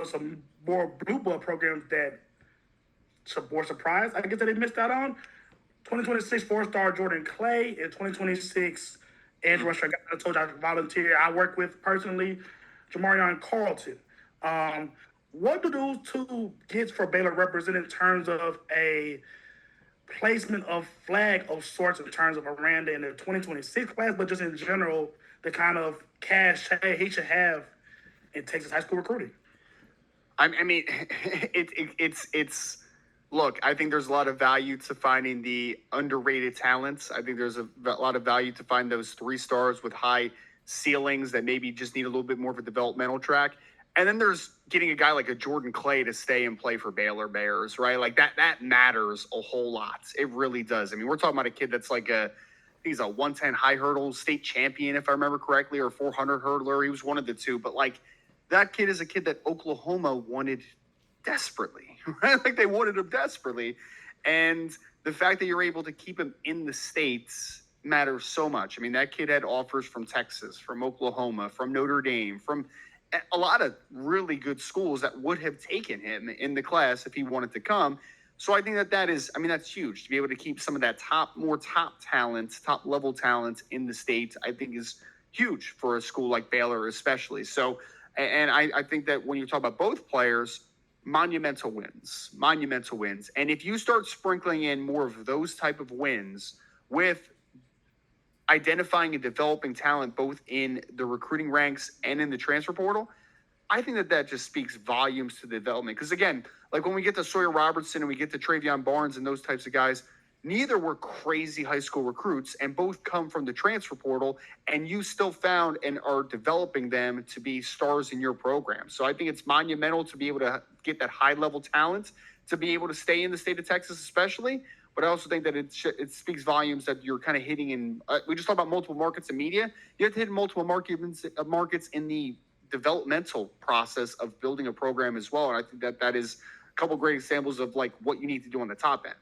some more blue blood programs that more surprised, I guess, that they missed out on. 2026 four-star Jordan Clay and 2026 edge rusher. I told you I volunteer. I work with personally Jamarion Carlton. What do those two kids for Baylor represent in terms of a placement of flag of sorts in terms of Aranda in the 2026 class, but just in general, the kind of cash he should have in Texas high school recruiting? I mean, it's. Look, I think there's a lot of value to finding the underrated talents. I think there's a lot of value to find those 3 stars with high ceilings that maybe just need a little bit more of a developmental track. And then there's getting a guy like a Jordan Clay to stay and play for Baylor Bears, right? Like that matters a whole lot. It really does. I mean, we're talking about a kid that's like he's a 110 high hurdle state champion, if I remember correctly, or 400 hurdler. He was one of the two. But like that kid is a kid that Oklahoma wanted desperately, right? Like they wanted him desperately. And the fact that you're able to keep him in the States matters so much. I mean, that kid had offers from Texas, from Oklahoma, from Notre Dame, from a lot of really good schools that would have taken him in the class if he wanted to come. So I think that is, I mean, that's huge to be able to keep some of that more top talent, top level talent in the States. I think is huge for a school like Baylor, especially. So, and I think that when you talk about both players, monumental wins. And if you start sprinkling in more of those type of wins with identifying and developing talent both in the recruiting ranks and in the transfer portal, I think that just speaks volumes to the development. Because again, like when we get to Sawyer Robertson and we get to Travion Barnes and those types of guys, neither were crazy high school recruits and both come from the transfer portal, and you still found and are developing them to be stars in your program. So I think it's monumental to be able to get that high level talent to be able to stay in the state of Texas, especially. But I also think that it speaks volumes that you're kind of hitting in. We just talked about multiple markets in media. You have to hit multiple markets in the developmental process of building a program as well. And I think that is a couple great examples of like what you need to do on the top end.